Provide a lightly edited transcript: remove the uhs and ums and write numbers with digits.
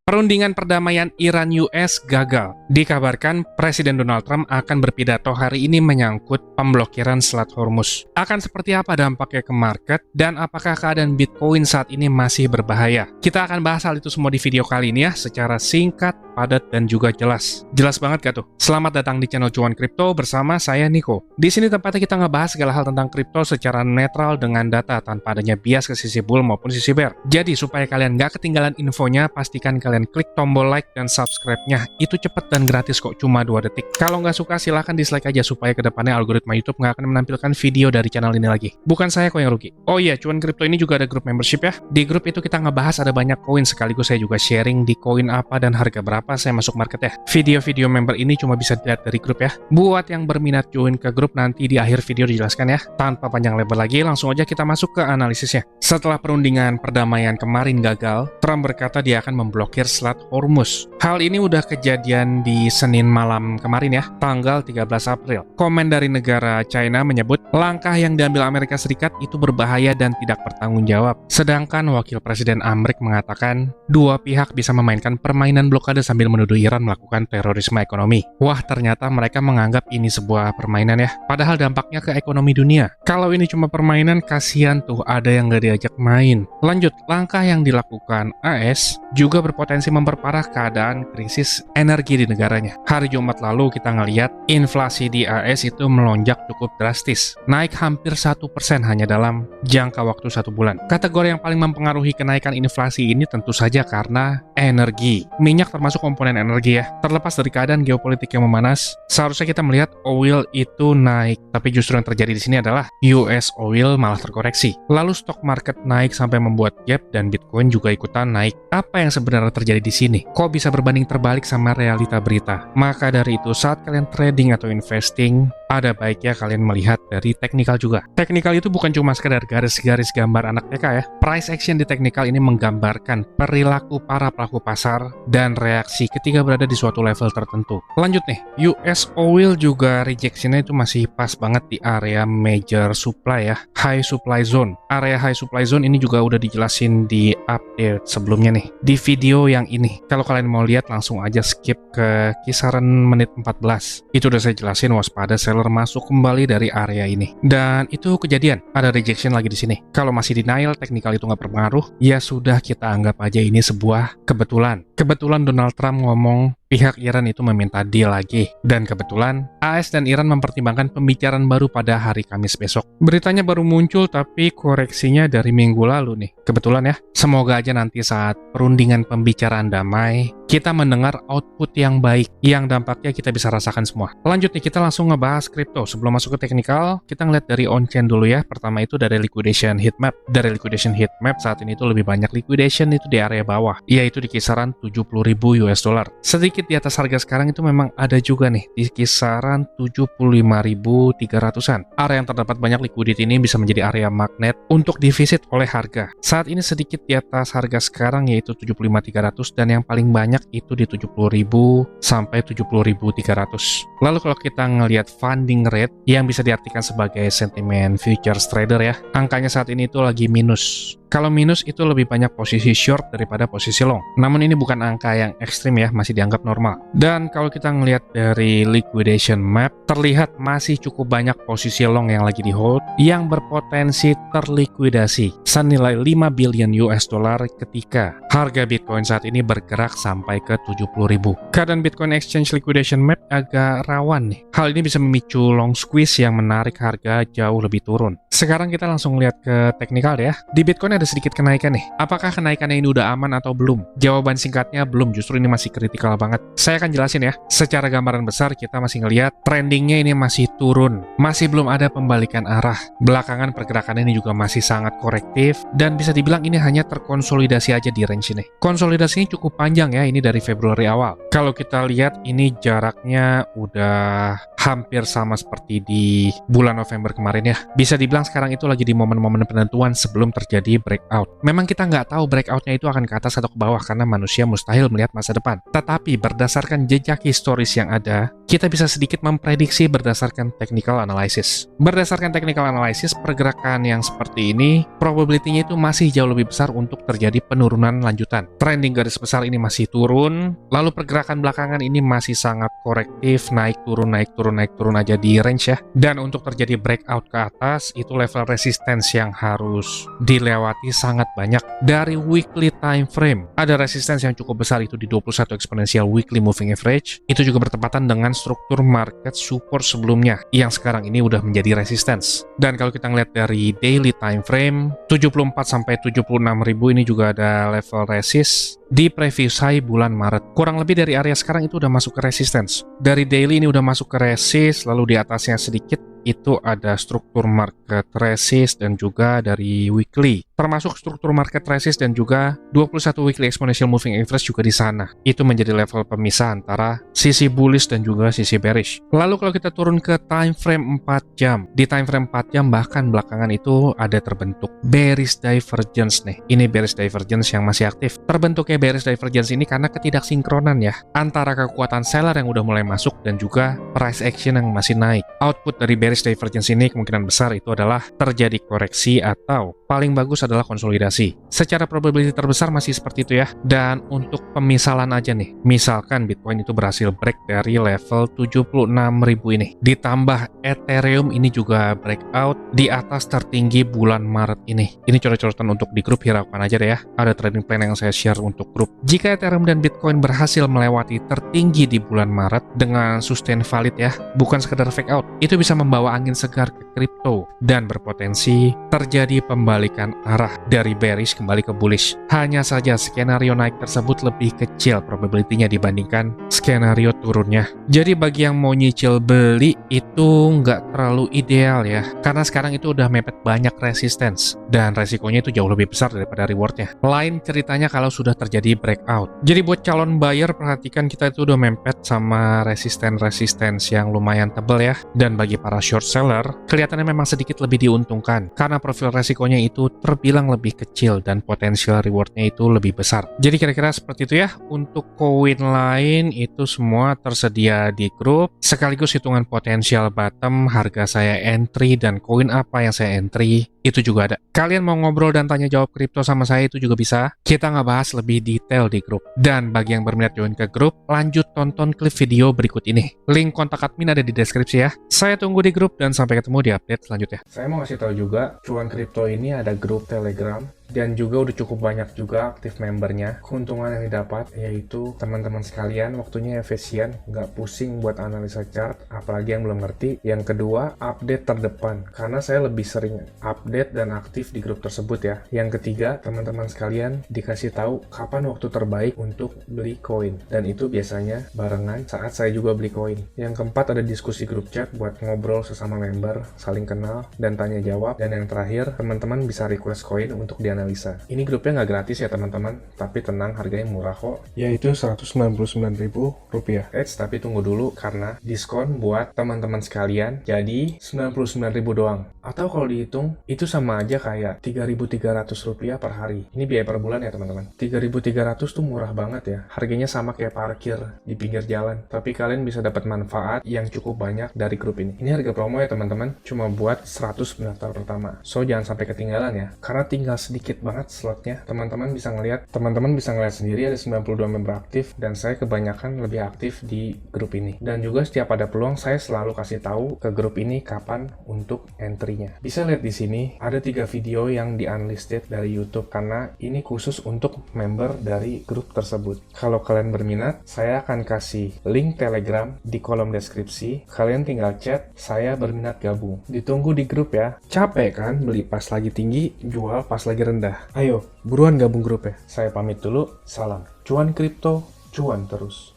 Perundingan perdamaian Iran-US gagal. Dikabarkan Presiden Donald Trump akan berpidato hari ini menyangkut pemblokiran Selat Hormuz. Akan seperti apa dampaknya ke market, dan apakah keadaan Bitcoin saat ini masih berbahaya? Kita akan bahas hal itu semua di video kali ini ya, secara singkat, padat, dan juga jelas. Jelas banget gak tuh? Selamat datang di channel Cuan Kripto bersama saya Niko. Di sini tempatnya kita ngebahas segala hal tentang kripto secara netral dengan data tanpa adanya bias ke sisi bull maupun sisi bear. Jadi supaya kalian gak ketinggalan infonya, pastikan kalian klik tombol like dan subscribe-nya. Itu cepet dan gratis kok, cuma 2 detik. Kalau nggak suka silahkan dislike aja supaya kedepannya algoritma YouTube nggak akan menampilkan video dari channel ini lagi. Bukan saya kok yang rugi. Oh iya, Cuan Kripto ini juga ada grup membership ya. Di grup itu kita ngebahas ada banyak koin, sekaligus saya juga sharing di koin apa dan harga berapa saya masuk market ya. Video-video member ini cuma bisa dilihat dari grup ya. Buat yang berminat join ke grup, nanti di akhir video dijelaskan ya. Tanpa panjang lebar lagi, langsung aja kita masuk ke analisisnya. Setelah perundingan perdamaian kemarin gagal, Trump berkata dia akan memblokir Selat Hormuz. Hal ini udah kejadian di Senin malam kemarin ya, tanggal 13 April. Komen dari negara China menyebut langkah yang diambil Amerika Serikat itu berbahaya dan tidak bertanggung jawab. Sedangkan Wakil Presiden Amerika mengatakan dua pihak bisa memainkan permainan blokade sambil menuduh Iran melakukan terorisme ekonomi. Wah, ternyata mereka menganggap ini sebuah permainan ya. Padahal dampaknya ke ekonomi dunia. Kalau ini cuma permainan, kasihan tuh ada yang gak diajak main. Lanjut, langkah yang dilakukan AS juga berpotensi memperparah keadaan krisis energi di negaranya. Hari Jumat lalu kita ngelihat inflasi di AS itu melonjak cukup drastis, naik hampir 1% hanya dalam jangka waktu 1 bulan. Kategori yang paling mempengaruhi kenaikan inflasi ini tentu saja karena energi. Minyak termasuk komponen energi ya. Terlepas dari keadaan geopolitik yang memanas, seharusnya kita melihat oil itu naik, tapi justru yang terjadi di sini adalah US oil malah terkoreksi. Lalu stok market naik sampai membuat gap dan Bitcoin juga ikutan naik. Apa yang sebenarnya terjadi di sini? Kok bisa berbanding terbalik sama realita berita? Maka dari itu, saat kalian trading atau investing, ada baiknya kalian melihat dari teknikal juga. Teknikal itu bukan cuma sekedar garis-garis gambar anak TK ya. Price action di teknikal ini menggambarkan perilaku para pelaku pasar dan reaksi ketika berada di suatu level tertentu. Lanjut nih, US oil juga rejection-nya itu masih pas banget di area major supply ya, high supply zone. Area high supply zone ini juga udah dijelasin di update sebelumnya nih, di video yang ini. Kalau kalian mau lihat, langsung aja skip ke kisaran menit 14. Itu udah saya jelasin, waspada seller masuk kembali dari area ini. Dan itu kejadian, ada rejection lagi di sini. Kalau masih denial, teknikal itu nggak berpengaruh, ya sudah kita anggap aja ini sebuah kebetulan. Kebetulan Donald Trump ngomong pihak Iran itu meminta deal lagi. Dan kebetulan AS dan Iran mempertimbangkan pembicaraan baru pada hari Kamis besok. Beritanya baru muncul tapi koreksinya dari minggu lalu nih. Kebetulan ya. Semoga aja nanti saat perundingan pembicaraan damai, kita mendengar output yang baik, yang dampaknya kita bisa rasakan semua. Lanjut nih, kita langsung ngebahas kripto. Sebelum masuk ke teknikal, kita ngeliat dari on-chain dulu ya. Pertama itu dari liquidation heatmap. Dari liquidation heatmap saat ini tuh lebih banyak liquidation itu di area bawah, yaitu di kisaran 70.000 US dollar. Sedikit di atas harga sekarang itu memang ada juga nih di kisaran 75.300-an. Area yang terdapat banyak liquidity ini bisa menjadi area magnet untuk divisit oleh harga. Saat ini sedikit di atas harga sekarang yaitu 75.300, dan yang paling banyak itu di 70.000 sampai 70.300. Lalu kalau kita ngelihat funding rate yang bisa diartikan sebagai sentimen futures trader ya, angkanya saat ini itu lagi minus. Kalau minus itu lebih banyak posisi short daripada posisi long. Namun ini bukan angka yang ekstrim ya, masih dianggap normal. Dan kalau kita ngelihat dari liquidation map, terlihat masih cukup banyak posisi long yang lagi di hold, yang berpotensi terlikuidasi senilai 5 billion US dollar ketika harga Bitcoin saat ini bergerak sampai ke 70.000. Keadaan Bitcoin Exchange liquidation map agak rawan nih. Hal ini bisa memicu long squeeze yang menarik harga jauh lebih turun. Sekarang kita langsung lihat ke teknikal ya. Di Bitcoin ada sedikit kenaikan nih. Apakah kenaikannya ini udah aman atau belum? Jawaban singkatnya belum, justru ini masih kritikal banget. Saya akan jelasin ya. Secara gambaran besar kita masih ngelihat trendingnya ini masih turun. Masih belum ada pembalikan arah. Belakangan pergerakan ini juga masih sangat korektif dan bisa dibilang ini hanya terkonsolidasi aja di range ini. Konsolidasinya cukup panjang ya, ini dari Februari awal. Kalau kita lihat ini jaraknya udah hampir sama seperti di bulan November kemarin ya. Bisa dibilang sekarang itu lagi di momen-momen penentuan sebelum terjadi breakout. Memang kita nggak tahu breakoutnya itu akan ke atas atau ke bawah karena manusia mustahil melihat masa depan. Tetapi berdasarkan jejak historis yang ada, kita bisa sedikit memprediksi berdasarkan technical analysis. Berdasarkan technical analysis, pergerakan yang seperti ini, probability-nya itu masih jauh lebih besar untuk terjadi penurunan lanjutan. Trending garis besar ini masih turun, lalu pergerakan belakangan ini masih sangat korektif, naik turun aja di range ya. Dan untuk terjadi breakout ke atas, itu level resistance yang harus dilewati sangat banyak. Dari weekly time frame, ada resistance yang cukup besar itu di 21 exponential weekly moving average. Itu juga bertepatan dengan struktur market support sebelumnya, yang sekarang ini udah menjadi resistance. Dan kalau kita ngeliat dari daily time frame, 74 sampai 76 ribu ini juga ada level resist di previous high bulan Maret. Kurang lebih dari area sekarang itu udah masuk ke resistance. Dari daily ini udah masuk ke resist, lalu di atasnya sedikit itu ada struktur market resist dan juga dari weekly. Termasuk struktur market resist dan juga 21 weekly exponential moving average juga di sana. Itu menjadi level pemisah antara sisi bullish dan juga sisi bearish. Lalu kalau kita turun ke time frame 4 jam, di time frame 4 jam bahkan belakangan itu ada terbentuk bearish divergence nih. Ini bearish divergence yang masih aktif. Terbentuknya bearish divergence ini karena ketidaksinkronan ya antara kekuatan seller yang udah mulai masuk dan juga price action yang masih naik. Output dari bearish divergence ini kemungkinan besar itu adalah terjadi koreksi atau paling bagus adalah konsolidasi. Secara probability terbesar masih seperti itu ya. Dan untuk pemisalan aja nih, misalkan Bitcoin itu berhasil break dari level 76.000 ini, ditambah Ethereum ini juga breakout di atas tertinggi bulan Maret ini. Ini coret-coretan untuk di grup, hiraukan aja deh ya. Ada trading plan yang saya share untuk grup. Jika Ethereum dan Bitcoin berhasil melewati tertinggi di bulan Maret dengan sustain valid ya, bukan sekedar fake out, itu bisa membawa angin segar ke kripto dan berpotensi terjadi pembalikan arah dari bearish kembali ke bullish. Hanya saja skenario naik tersebut lebih kecil probability-nya dibandingkan skenario turunnya. Jadi bagi yang mau nyicil beli itu nggak terlalu ideal ya, karena sekarang itu udah mepet banyak resistance dan resikonya itu jauh lebih besar daripada rewardnya. Lain ceritanya kalau sudah terjadi breakout. Jadi buat calon buyer, perhatikan kita itu udah mepet sama resistance yang lumayan tebal ya. Dan bagi para short seller, kelihatannya memang sedikit lebih diuntungkan karena profil resikonya itu terbilang lebih kecil dan potensial rewardnya itu lebih besar. Jadi kira-kira seperti itu ya. Untuk koin lain itu semua tersedia di grup, sekaligus hitungan potensial bottom, harga saya entry, dan koin apa yang saya entry itu juga ada. Kalian mau ngobrol dan tanya jawab kripto sama saya itu juga bisa. Kita nggak bahas lebih detail di grup. Dan bagi yang berminat join ke grup, lanjut tonton klip video berikut ini. Link kontak admin ada di deskripsi ya. Saya tunggu di grup dan sampai ketemu di update selanjutnya. Saya mau kasih tahu juga, Cuan Kripto ini ada grup Telegram dan juga udah cukup banyak juga aktif membernya. Keuntungan yang didapat yaitu teman-teman sekalian waktunya efisien, nggak pusing buat analisa chart, apalagi yang belum ngerti. Yang kedua, update terdepan, karena saya lebih sering update dan aktif di grup tersebut ya. Yang ketiga, teman-teman sekalian dikasih tahu kapan waktu terbaik untuk beli koin, dan itu biasanya barengan saat saya juga beli koin. Yang keempat, ada diskusi grup chat buat ngobrol sesama member, saling kenal dan tanya jawab. Dan yang terakhir, teman-teman bisa request koin untuk dianalisa. Ini grupnya nggak gratis ya teman-teman, tapi tenang, harganya murah kok, yaitu Rp199.000. Tapi tunggu dulu karena diskon buat teman-teman sekalian, jadi Rp99.000 doang. Atau kalau dihitung, itu sama aja kayak Rp3.300 per hari. Ini biaya per bulan ya teman-teman. Rp3.300 tuh murah banget ya. Harganya sama kayak parkir di pinggir jalan. Tapi kalian bisa dapat manfaat yang cukup banyak dari grup ini. Ini harga promo ya teman-teman, cuma buat 100 pendaftar pertama. So jangan sampai ketinggalan ya, karena tinggal sedikit banget slotnya. Teman-teman bisa ngeliat sendiri ada 92 member aktif, dan saya kebanyakan lebih aktif di grup ini. Dan juga setiap ada peluang, saya selalu kasih tahu ke grup ini kapan untuk entry-nya. Bisa lihat di sini ada 3 video yang di unlisted dari YouTube, karena ini khusus untuk member dari grup tersebut. Kalau kalian berminat, saya akan kasih link Telegram di kolom deskripsi. Kalian tinggal chat, saya berminat gabung. Ditunggu di grup ya. Capek kan beli pas lagi tinggi, jual pas lagi rendah? Ayo, buruan gabung grup ya. Saya pamit dulu, salam. Cuan kripto, cuan terus.